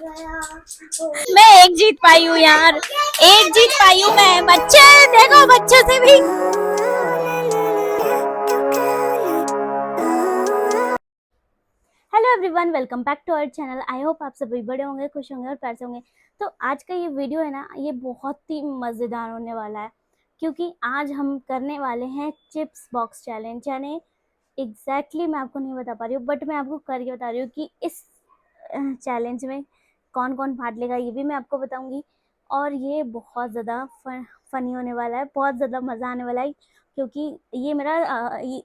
मैं एक जीत पाई हूँ यार, एक जीत पाई हूँ मैं। बच्चे देखो, बच्चों से भी। Hello everyone, welcome back to our channel. I hope आप सभी बड़े होंगे, खुश होंगे और प्यार से होंगे। तो आज का ये वीडियो है ना, ये बहुत ही मज़ेदार होने वाला है, क्योंकि आज हम करने वाले हैं चिप्स बॉक्स चैलेंज। यानी एग्जैक्टली मैं आपको नहीं बता पा रही हूँ, बट मैं आपको करके बता रही हूँ कि इस चैलेंज में कौन कौन भाग लेगा, ये भी मैं आपको बताऊंगी। और ये बहुत ज़्यादा फनी होने वाला है, बहुत ज़्यादा मज़ा आने वाला है, क्योंकि ये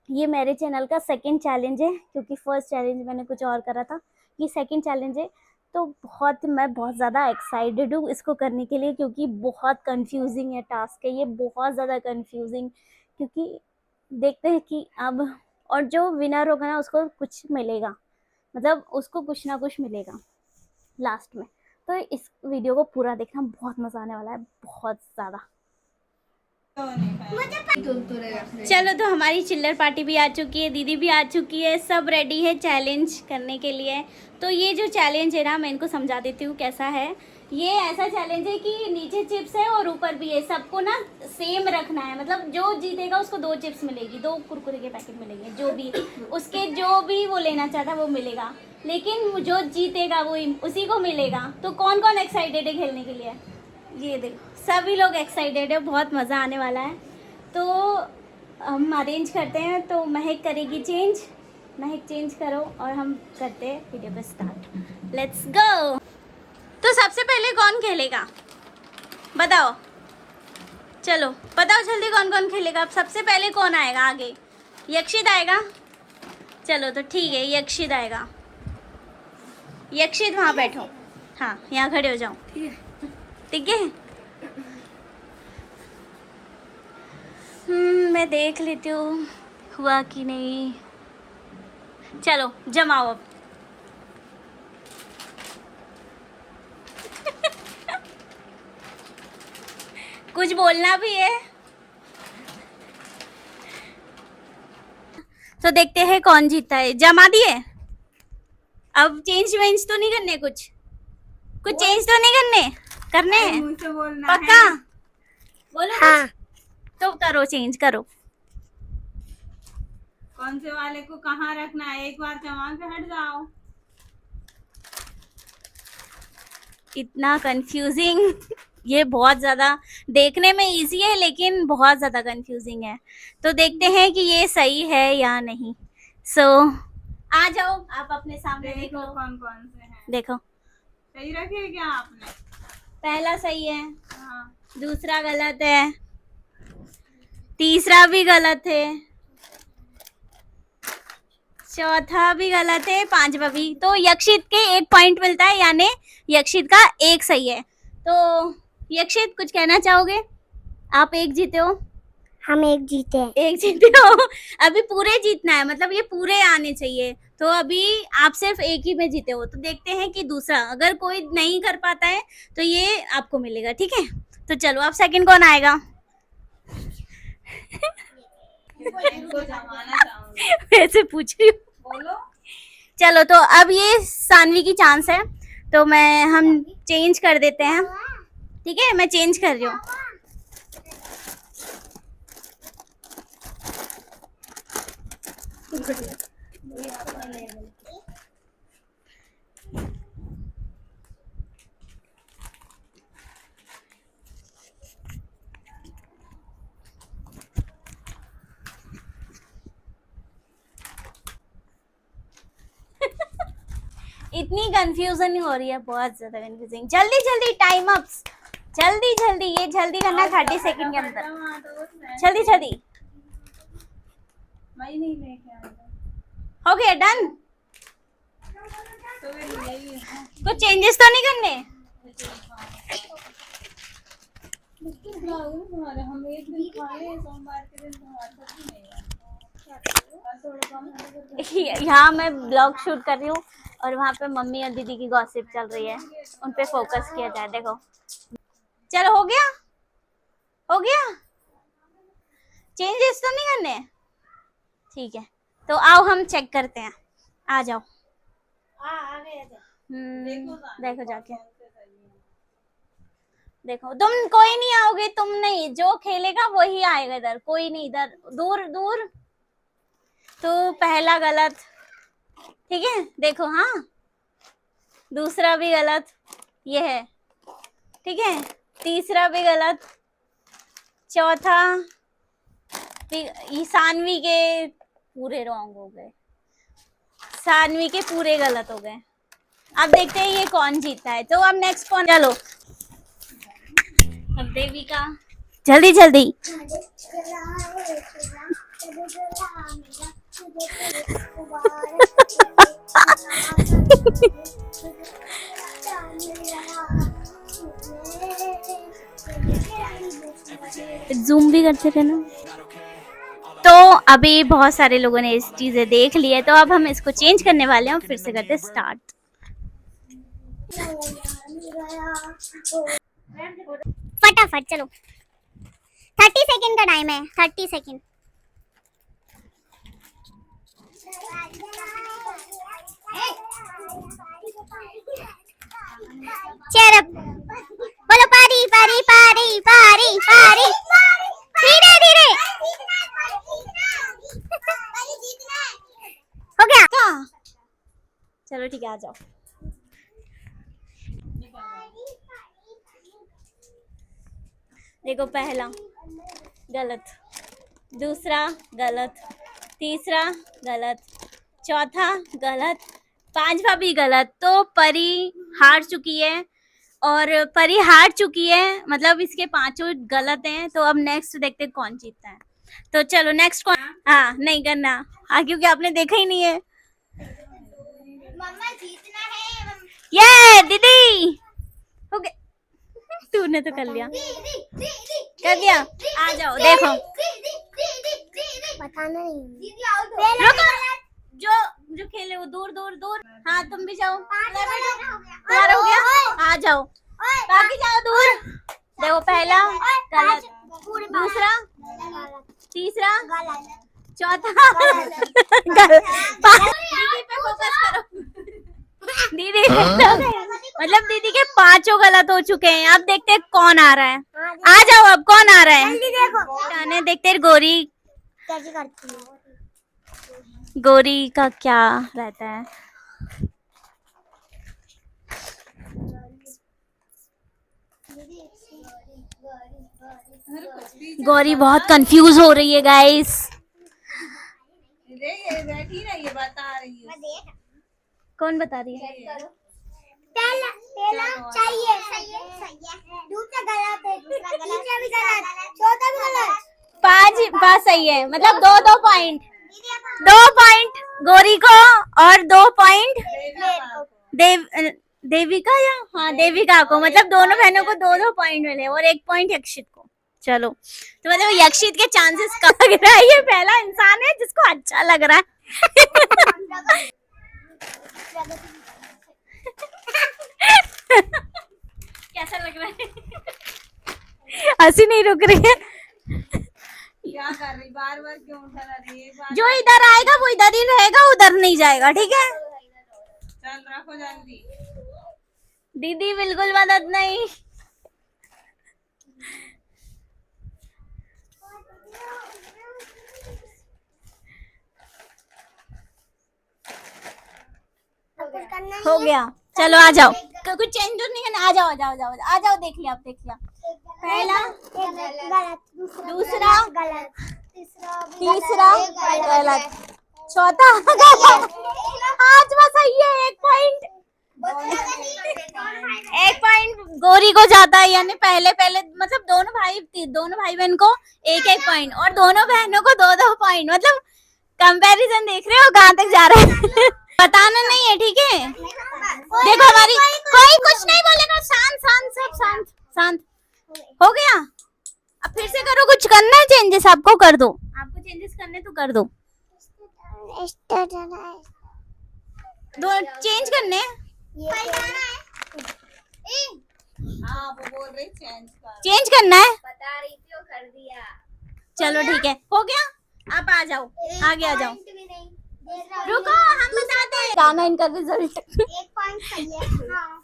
ये मेरे चैनल का सेकंड चैलेंज है, क्योंकि फर्स्ट चैलेंज मैंने कुछ और करा था, ये सेकंड चैलेंज है। तो मैं बहुत ज़्यादा एक्साइटेड हूँ इसको करने के लिए, क्योंकि बहुत कंफ्यूजिंग है टास्क है ये, बहुत ज़्यादा कंफ्यूजिंग। क्योंकि देखते हैं कि अब, और जो विनर होगा ना उसको कुछ मिलेगा, मतलब उसको कुछ ना कुछ मिलेगा लास्ट में। तो इस वीडियो को पूरा देखना, बहुत मज़ा आने वाला है, बहुत ज़्यादा। चलो, तो हमारी चिल्लर पार्टी भी आ चुकी है, दीदी भी आ चुकी है, सब रेडी है चैलेंज करने के लिए। तो ये जो चैलेंज है ना, मैं इनको समझा देती हूँ कैसा है। ये ऐसा चैलेंज है कि नीचे चिप्स है और ऊपर भी है, सबको ना सेम रखना है। मतलब जो जीतेगा उसको 2 चिप्स मिलेगी, 2 कुरकुरे के पैकेट मिलेंगे, जो भी उसके जो भी वो लेना चाहता है वो मिलेगा, लेकिन जो जीतेगा वो उसी को मिलेगा। तो कौन कौन एक्साइटेड है खेलने के लिए? ये देखो, सभी लोग एक्साइटेड है, बहुत मज़ा आने वाला है। तो हम अरेंज करते हैं, तो महक करेगी चेंज। महक चेंज करो और हम करते हैं वीडियो को स्टार्ट। Let's go. तो सबसे पहले कौन खेलेगा बताओ? चलो बताओ जल्दी, कौन कौन खेलेगा? अब सबसे पहले कौन आएगा आगे? यक्षित आएगा। चलो तो ठीक है, यक्षित आएगा। यक्षित वहाँ बैठो, हाँ यहाँ खड़े हो जाओ, ठीक है। मैं देख लेती हूँ हुआ कि नहीं। चलो जमाओ अब। कुछ बोलना भी है तो देखते हैं कौन जीतता है। जमा दिए, अब चेंज वेंज तो नहीं करने, कुछ चेंज तो नहीं करने पक्का? बोलो हाँ। तो करो, चेंज करो। कौन से वाले को कहाँ रखना है, एक बार जमा के हट जाओ। इतना कंफ्यूजिंग ये बहुत ज़्यादा देखने में इजी है, लेकिन बहुत ज़्यादा कंफ्यूजिंग है। तो देखते हैं कि ये सही है या नहीं। आ जाओ आप अपने सामने, देखो कौन कौन से हैं। देखो, सही रखे क्या आपने? पहला सही है, हाँ। दूसरा गलत है, तीसरा भी गलत है, चौथा भी गलत है, पांचवा भी। तो यक्षित के 1 पॉइंट मिलता है, यानी यक्षित का 1 सही है। तो यक्षित कुछ कहना चाहोगे? आप 1 जीते हो। हम 1 जीते। 1 जीते हो। अभी पूरे जीतना है, मतलब ये पूरे आने चाहिए। तो अभी आप सिर्फ 1 ही में जीते हो। तो देखते हैं कि दूसरा, अगर कोई नहीं कर पाता है तो ये आपको मिलेगा, ठीक है। तो चलो, अब सेकंड कौन आएगा? वैसे पूछ रही हूँ, बोलो। चलो तो अब ये सानवी की चांस है, तो हम चेंज कर देते हैं, ठीक है। मैं चेंज कर रही हूँ। इतनी कंफ्यूजन हो रही है, बहुत ज्यादा कंफ्यूजिंग। जल्दी जल्दी, टाइम अप, जल्दी जल्दी, ये जल्दी करना है 30 सेकंड के अंदर, जल्दी जल्दी। मैं नहीं लेके हो गया, डन। कुछ चेंजेस तो नहीं करने? हम एक दिन खाए, सोमवार के दिन यहाँ मैं ब्लॉग शूट कर रही हूँ, और वहाँ पे मम्मी और दीदी की गॉसिप चल रही है, उन पे फोकस किया जाए। देखो, चलो हो गया, हो गया। चेंजेस तो नहीं करने, ठीक है। तो आओ हम चेक करते हैं, आ जाओ। देखो जाके, देखो तुम कोई नहीं आओगे, तुम नहीं, जो खेलेगा वही आएगा इधर, कोई नहीं इधर, दूर दूर। तो पहला गलत, ठीक है, देखो हाँ, दूसरा भी गलत, ये है, ठीक है, तीसरा भी गलत, चौथा सानवी के पूरे रॉन्ग हो गए, सानवी के पूरे गलत हो गए। अब देखते हैं ये कौन जीता है। तो अब नेक्स्ट कौन, चलो अब देविका, जल्दी जल्दी। जूम भी करते थे ना। तो अभी बहुत सारे लोगों ने इस चीजें देख ली है, तो अब हम इसको चेंज करने वाले हैं और फिर से करते स्टार्ट। फटाफट चलो, 30 सेकंड का टाइम है, 30 सेकंड। चलो बोलो, पारी पारी पारी पारी पारी, धीरे धीरे हो गया क्या? चलो ठीक है, आ जाओ। देखो पहला गलत, दूसरा गलत, तीसरा गलत, चौथा गलत, पांचवा भी गलत। तो परी हार चुकी है, और परी हार चुकी है, मतलब इसके पांचों गलत हैं। तो अब नेक्स्ट देखते हैं कौन जीतता है। तो चलो नेक्स्ट कौन, हाँ नहीं करना, हाँ क्योंकि आपने देखा ही नहीं है। मम्मा जीतना है, ये दीदी हो गया, तूने तो कर लिया, कर दिया, आ जाओ देखो, पता नहीं, जो जो खेले वो दूर दूर दूर, हाँ तुम भी जाओ, तुम्हारा हो गया, आ जाओ, बाकी जाओ दूर। देखो पहला गलत, दूसरा, तीसरा, चौथा गलत। दीदी पे फोकस करो, दीदी मतलब दीदी के पांचों गलत हो चुके हैं। अब देखते हैं कौन आ रहा है, आ जाओ, अब कौन आ रहा है, देखते हैं गोरी कैसी करती है, गोरी का क्या रहता है। गौरी बहुत कंफ्यूज हो रही है गाइस। बैठी ना, ये बता रही है। कौन बता रही है? पहला चाहिए, सही है, दूसरा गलत है, तीसरा भी गलत, चौथा भी गलत, पांच सही है, मतलब दो पॉइंट, 2 पॉइंट गौरी को और 2 पॉइंट देविका, या हाँ देविका को, मतलब दोनों बहनों को 2 पॉइंट मिले और 1 पॉइंट यक्षित को। चलो तो मतलब यक्षित के चांसेस कम लग रहा है, ये पहला इंसान है जिसको अच्छा लग रहा है। कैसा लग रहा है? हंसी नहीं रुक रही है, क्या कर रही, बार बार क्यों उठा रही है? जो इधर आएगा वो इधर ही रहेगा, उधर नहीं जाएगा, ठीक है? चल रखो जल्दी। दीदी बिल्कुल मदद नहीं। हो गया, चलो आ जाओ, कुछ चेंज नहीं करना, आ जाओ आ जाओ आ जाओ आ जाओ, देख लिया, आप देख लिया, पहला गलत, दूसरा गलत, तीसरा गलत, चौथा गलत, पांचवा सही है, 1 पॉइंट, 1 पॉइंट गौरी को जाता है, यानी पहले मतलब दोनों भाई बहन को 1 पॉइंट और दोनों बहनों को 2 पॉइंट, मतलब कंपैरिजन देख रहे हो कहाँ तक जा रहा है। बताना नहीं है, ठीक है? देखो हमारी कोई कुछ नहीं बोलेगा, शांत शांत सब शांत शांत। हो गया, अब फिर से करो, कुछ करना है चेंजेस आपको कर दो, आपको चेंजेस करने तो कर दो, चेंज करने, हाँ वो बोल रही चेंज करना है, बता रही थी, वो कर दिया। चलो ठीक है, हो गया, आप आ जाओ, आगे आ जाओ, रुको हम बताते हैं गाना इनका रिजल्ट। 1 पॉइंट सही है। हाँ।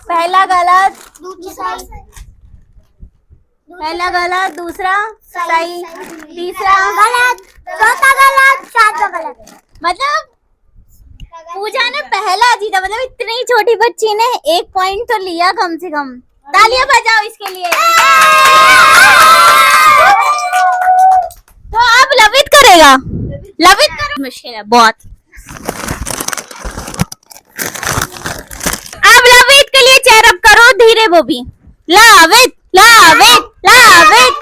पहला गलत, दूसरा पहला गलत, दूसरा सही, तीसरा गलत, चौथा गलत, सातवां गलत। मतलब पूजा ने पहला जीता। मतलब इतनी छोटी बच्ची ने 1 पॉइंट तो लिया कम से कम। तालियां बजाओ इसके लिए। तो अब लवित करेगा। लवित करो। मुश्किल है बहुत। अब लवित के लिए चेयर अप करो धीरे वो भी। लवित लवित लवित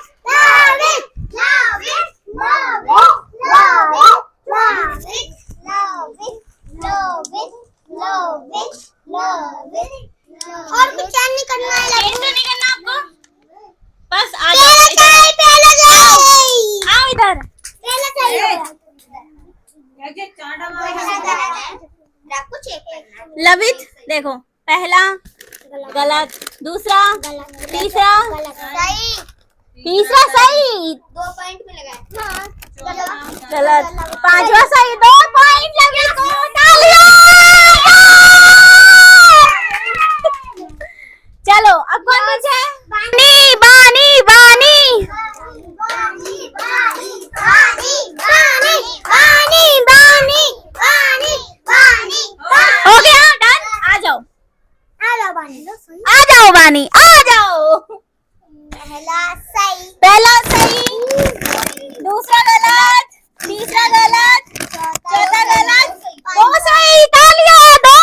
और कुछ चैन नहीं करना है। नहीं करना आपको। बस आ पहला जाओ आओ इधर। चाहिए। ये चांटा मार कुछ एक लवित देखो पहला गलत, दूसरा तीसरा सही। तीसरा सही, 2 पॉइंट में लगाए। गलत, पांचवा सही, 2 पॉइंट लगे को। तालियां। चलो अब कौन बचा है? बानी बानी बानी हो गया डन। आ जाओ आ जाओ बानी आ जाओ। पहला सही, पहला सही, दूसरा गलत, तीसरा गलत, चौथा गलत, 2 सही। तालियां दो।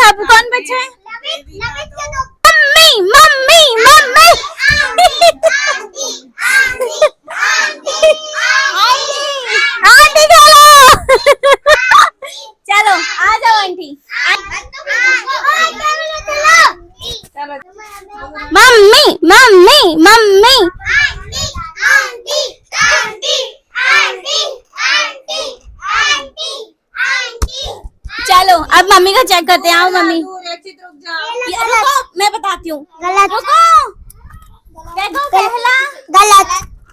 अब कौन बचा है? मम्मी मम्मी मम्मी आंटी खेलो। चलो आ जाओ आंटी। मम्मी मम्मी मम्मी चलो अब मम्मी का चेक करते हैं। आओ मम्मी। रुक जाओ। ये रुको मैं बताती हूँ। गलत, रुको देखो पहला गलत,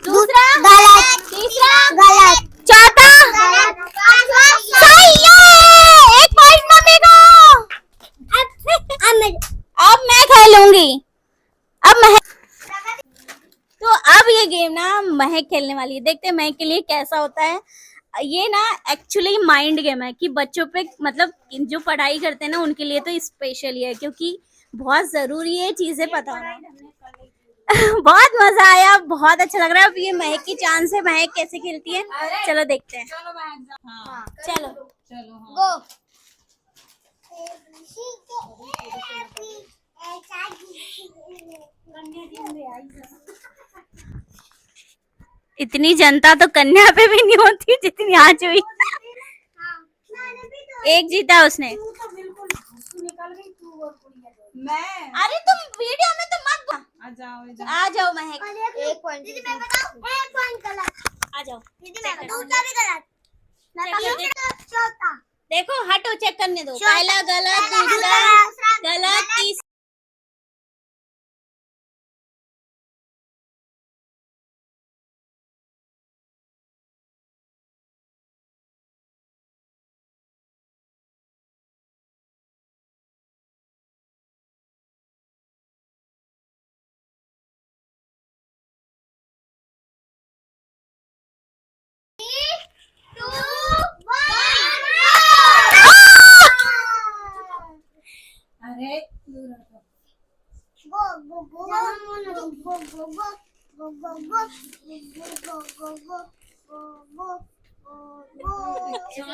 दूसरा गलत, तीसरा गलत, चौथा सही है। 1 पॉइंट मम्मी को। अब मैं खेलूंगी। अब महक। तो अब ये गेम ना महक खेलने वाली है। देखते हैं महक के लिए कैसा होता है। ये ना एक्चुअली माइंड गेम है कि बच्चों पे मतलब जो पढ़ाई करते हैं ना उनके लिए तो स्पेशल ही है क्योंकि बहुत जरूरी है चीजें पता होना। बहुत मजा आया, बहुत अच्छा लग रहा है। अब ये महक की चांस है, महक कैसे खेलती है चलो देखते हैं। चलो मैं हाँ चलो चलो गो। इतनी जनता तो कन्या पे भी नहीं होती जितनी आज हुई। एक जीता उसने। मैं अरे तुम वीडियो में तो मत आ जाओ आ जाओ महक। 1 पॉइंट। दीदी मैं बताऊं? 1 पॉइंट गलत। आ जाओ। दीदी मैं बताऊं? दूसरा भी गलत। चौथा देखो हटो चेक करने दो। चौथा। पहला गलत, पहला दूसरा गलत, गलत, तीसरा अरे गो गो गो गो गो गो गो गो गो गो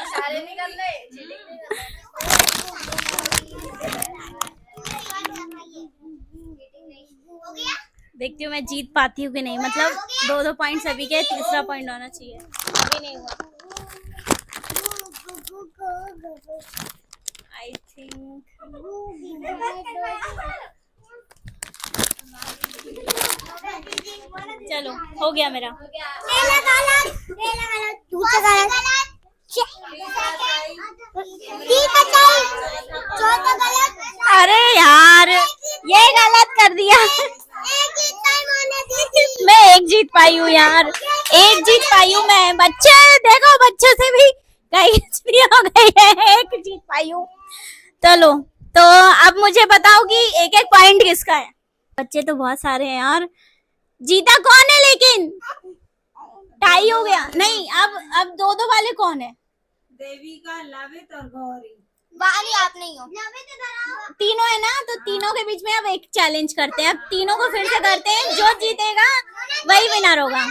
सारे निकल ले। देखती हूँ मैं जीत पाती हूँ कि नहीं। मतलब 2-2 पॉइंट सभी के, तीसरा पॉइंट होना चाहिए। अभी नहीं हुआ। आई थिंक चलो हो गया मेरा। पहला गलत, दूसरा गलत, तीसरा सही, चौथा गलत। अरे यार ये गलत कर दिया। एक जीत पाई मैंने। मैं 1 जीत पाई हूँ यार। एक जीत पाई हूँ मैं। बच्चे देखो, बच्चों से भी कहीं हो गई है, एक जीत पाई हूँ। चलो, तो अब मुझे बताओ कि एक एक पॉइंट किसका है। बच्चे तो बहुत सारे हैं यार। जीता कौन है लेकिन? टाई हो गया। नहीं, अब दो दो वाले कौन है? देविका, लवित और गौरी। वाली आप नहीं हो। तीनों है ना, तो तीनों के बीच में अब एक चैलेंज करते हैं। अब तीनों को फिर से करते हैं, जो जीतेगा वही विनर होगा,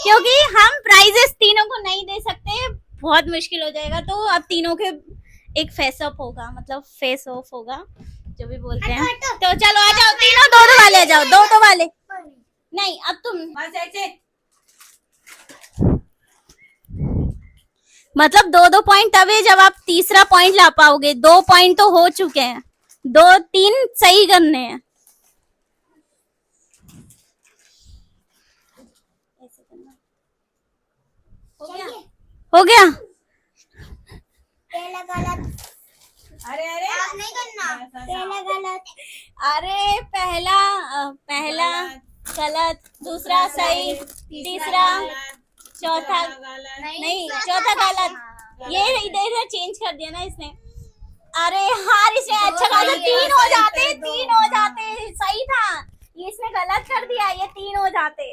क्योंकि हम प्राइजेस तीनों को नहीं दे सकते, बहुत मुश्किल हो जाएगा। तो अब तीनों के एक फेस ऑफ होगा, मतलब फेस ऑफ होगा, जो भी बोलते हैं। तो चलो आ जाओ तीनों, दो दो वाले आ जाओ, दो दो वाले। नहीं, अब तुम बस ऐसे। मतलब दो दो पॉइंट तब है जब आप तीसरा पॉइंट ला पाओगे। 2 पॉइंट तो हो चुके हैं, 2-3 सही करने हैं। ऐसे करना। हो गया। पहला गलत। अरे अरे आप नहीं करना। पहला गलत। अरे पहला गलत, दूसरा सही, तीसरा, चौथा नहीं, चौथा गलत। ये इधर चेंज कर दिया ना इसने। अरे हार, इसे अच्छा खासा 3 हो जाते, 3 हो जाते, सही था। ये इसने गलत कर दिया, ये 3 हो जाते,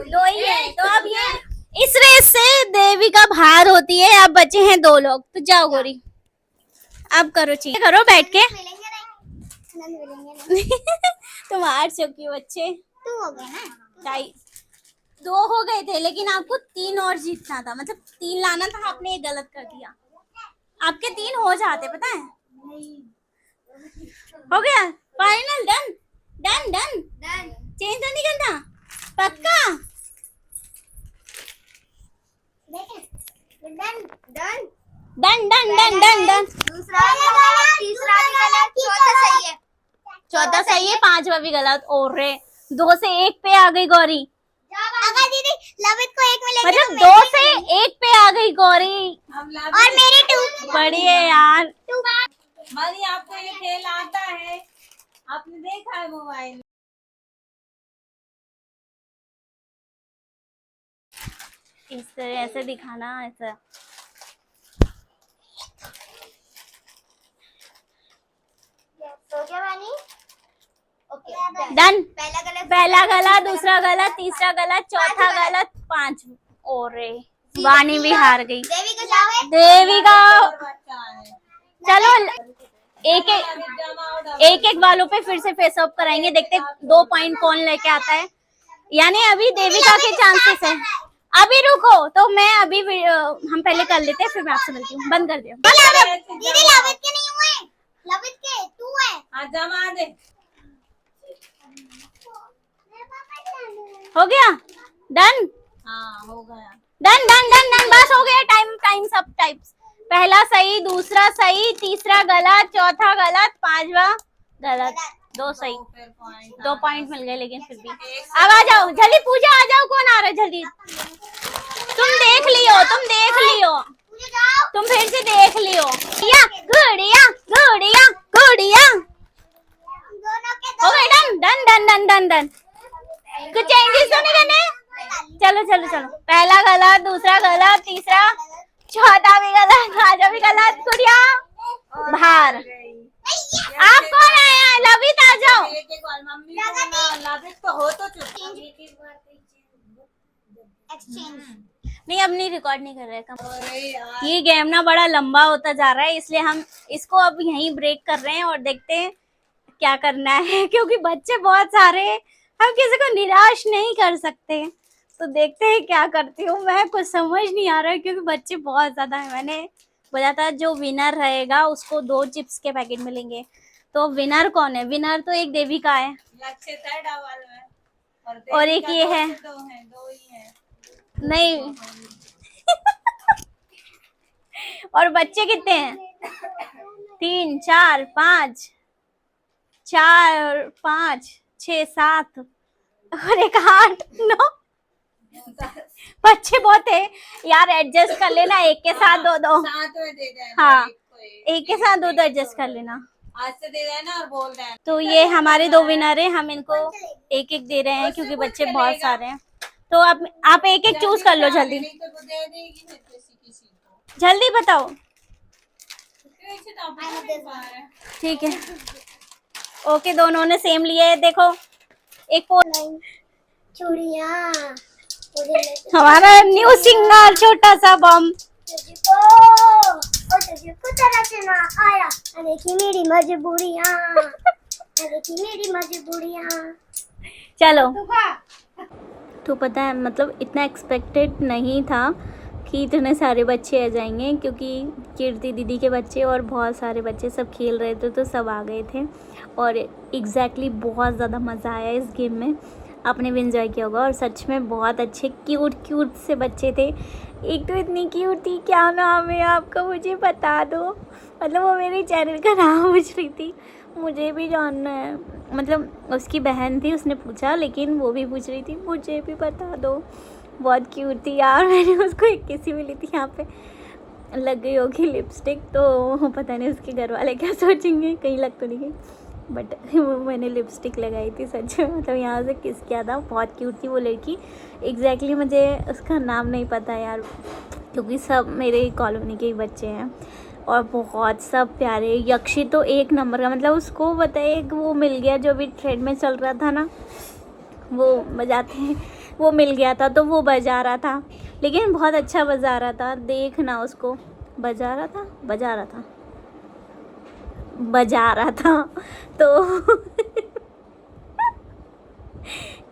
2 ही है। तो अब ये इस रेस से देविका बाहर होती है। अब बचे हैं 2 लोग। तो जाओ गोरी, अब करो, चीज करो बैठ के। तुम हार चुकी हो बच्चे। 2 हो गए ना। टाई 2 हो गए थे, लेकिन आपको 3 और जीतना था, मतलब 3 लाना था, आपने एक गलत कर दिया। आपके 3 हो जाते, पता है। हो गया final, done done done done. Change तो नहीं करना, पक्का। देखें। Done done done done done done done. दूसरा भी गलत, तीसरा भी गलत, चौथा सही है। चौथा सही है, 5वां भी गलत। और 2 से 1 पे आ गई गौरी। अगर दीदी लवित को 1 मिलेगा, मतलब 2 से 1 पे आ गई गौरी, हम और मेरे 2। बढ़िया यार। मनी, आपको ये खेल आता है? आपने देखा है मोबाइल? इस तरह ऐसे दिखाना, ऐसा। तो क्या बनी? Okay done. पहला गलत, पहला गलत, दूसरा गलत, तीसरा गलत, चौथा गलत, 5। और वानी भी हार गई। देविका जाओ। देविका, और बच्चा है। चलो एक एक वालों पे फिर से फेस ऑफ कराएंगे, देखते 2 पॉइंट कौन लेके आता है। यानी अभी देविका के चांसेस है। अभी रुको, तो मैं अभी हम पहले कर लेते हैं, फिर मैं आपसे मिलती हूँ। बंद कर दिया। दीदी लवित के नहीं हुए, लवित के 2 है। हाँ, जमा दे। हो गया, डन हाँ, हो गया। डन डन डन डन, बस हो गया। टाइम सब टाइप्स। पहला सही, दूसरा सही, तीसरा गलत, चौथा गलत, 5वां गलत, 2 सही। 2 पॉइंट मिल गए, लेकिन फिर भी। अब आ जाओ जल्दी, पूजा आ जाओ, कौन आ रहा है जल्दी। तुम देख लियो, तुम फिर से देख लियो। या गुड़िया गुड़िया गुड़िया। हो गए, done done done done done done. कुछ चेंजेस तो नहीं करने। चलो, पहला गलत, दूसरा गलत, तीसरा, चौथा भी गलत, 5वां भी गलत। गुड़िया बाहर। आप कौन आया? लवित आ जाओ। मम्मी को लवित तो हो तो एक्सचेंज। नहीं, अब नहीं, रिकॉर्ड नहीं कर रहे कम। अरे यार, ये गेम ना बड़ा लंबा होता जा रहा है, इसलिए हम इसको अब यहीं ब्रेक कर रहे हैं और देखते हैं क्या करना है। क्योंकि बच्चे बहुत सारे हैं, हम किसी को निराश नहीं कर सकते। तो देखते हैं क्या करती हूँ मैं, कुछ समझ नहीं आ रहा है, क्योंकि बच्चे बहुत ज्यादा है। मैंने बोला था जो विनर रहेगा उसको 2 चिप्स के पैकेट मिलेंगे। तो विनर कौन है? विनर तो एक देविका है, लक्ष्य था डबल में, और एक ये है। 2 ही है। नहीं। और बच्चे कितने हैं? 3 4 5 4 5 6 7 और एक 8 9। बच्चे बहुत है यार, एडजस्ट कर लेना, एक के साथ 2-2। साथ में दे देना। हाँ, एक एक के साथ 2-2 एडजस्ट कर लेना। आज से दे देना और बोल देना। तो ये हमारे 2 विनर हैं, हम इनको एक एक दे रहे हैं, क्योंकि बच्चे बहुत सारे हैं। तो आप एक एक चूज कर लो जल्दी, नहीं तो वो दे देगी फिर किसी को। जल्दी बताओ। वैसे तो आप बता नहीं पा रहे हैं। ठीक है, ओके, दोनों ने सेम लिए है। देखो एक चूड़िया हमारा न्यू सिंगर छोटा सा बम। तुझको तरह से ना आया, देखी मेरी मजबूरियाँ, देखी मेरी मजबूरियाँ। चलो, तो पता है मतलब इतना एक्सपेक्टेड नहीं था कि इतने सारे बच्चे आ जाएंगे, क्योंकि कीर्ति दीदी के बच्चे और बहुत सारे बच्चे सब खेल रहे थे तो सब आ गए थे। और एग्जैक्टली बहुत ज़्यादा मज़ा आया इस गेम में, आपने भी इंजॉय किया होगा। और सच में बहुत अच्छे क्यूट से बच्चे थे। एक तो इतनी क्यूट थी, क्या नाम है आपका मुझे बता दो, मतलब वो मेरे चैनल का नाम पूछ रही थी, मुझे भी जानना है। मतलब उसकी बहन थी, उसने पूछा, लेकिन वो भी पूछ रही थी मुझे भी बता दो। बहुत क्यूट थी यार। मैंने उसको एक किसी मिली थी, यहाँ पे लग गई होगी लिपस्टिक, तो पता नहीं उसके घर वाले क्या सोचेंगे, कहीं लग तो नहीं गई, बट वो मैंने लिपस्टिक लगाई थी सच में। मतलब यहाँ से किस किया था, बहुत क्यूट थी वो लड़की। एग्जैक्टली मुझे उसका नाम नहीं पता यार, क्योंकि सब मेरे कॉलोनी के ही बच्चे हैं और बहुत सब प्यारे। यक्षी तो एक नंबर का, मतलब उसको बताइए वो मिल गया जो भी ट्रेंड में चल रहा था ना, वो बजाते हैं, वो मिल गया था तो वो बजा रहा था, लेकिन बहुत अच्छा बजा रहा था। देखना उसको, बजा रहा था तो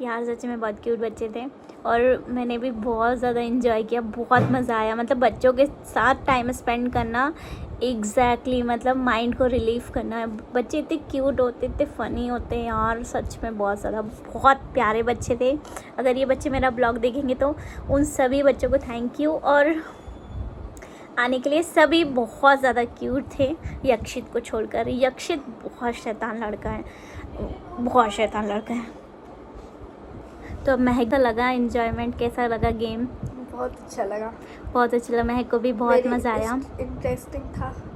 यार सच में बहुत क्यूट बच्चे थे और मैंने भी बहुत ज़्यादा इन्जॉय किया, बहुत मज़ा आया। मतलब बच्चों के साथ टाइम स्पेंड करना एग्जैक्टली मतलब माइंड को रिलीफ करना है। बच्चे इतने क्यूट होते, इतने फ़नी होते हैं यार, सच में बहुत ज़्यादा, बहुत प्यारे बच्चे थे। अगर ये बच्चे मेरा ब्लॉग देखेंगे तो उन सभी बच्चों को थैंक यू। और आने के लिए सभी बहुत ज़्यादा क्यूट थे, यक्षित को छोड़कर। यक्षित बहुत शैतान लड़का है, बहुत शैतान लड़का है। तो अब महक का लगा एंजॉयमेंट, कैसा लगा गेम? बहुत अच्छा लगा, बहुत अच्छा लगा, महक को भी बहुत मज़ा आया।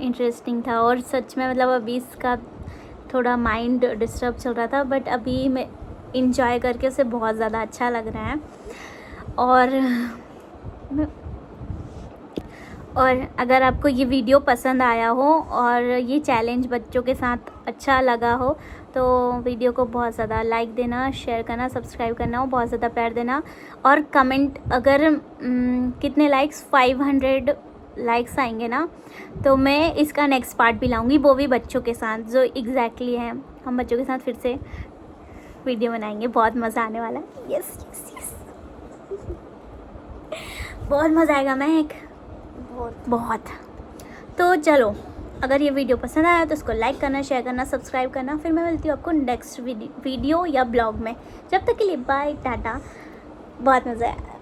इंटरेस्टिंग था और सच में मतलब अभी इसका थोड़ा माइंड डिस्टर्ब चल रहा था, बट अभी मैं इंजॉय करके उसे बहुत ज़्यादा अच्छा लग रहा है। और अगर आपको ये वीडियो पसंद आया हो और ये चैलेंज बच्चों के साथ अच्छा लगा हो तो वीडियो को बहुत ज़्यादा लाइक देना, शेयर करना, सब्सक्राइब करना, बहुत ज़्यादा प्यार देना। और कमेंट, अगर कितने लाइक्स 500 लाइक्स आएंगे ना तो मैं इसका नेक्स्ट पार्ट भी लाऊंगी, वो भी बच्चों के साथ, जो एग्जैक्टली है। हम बच्चों के साथ फिर से वीडियो बनाएंगे, बहुत मज़ा आने वाला है। यस यस यस, बहुत मज़ा आएगा महक, बहुत। तो चलो, अगर ये वीडियो पसंद आया तो उसको लाइक करना, शेयर करना, सब्सक्राइब करना। फिर मैं मिलती हूँ आपको नेक्स्ट वीडियो या ब्लॉग में। जब तक के लिए बाय, टाटा, बहुत मज़ा आया।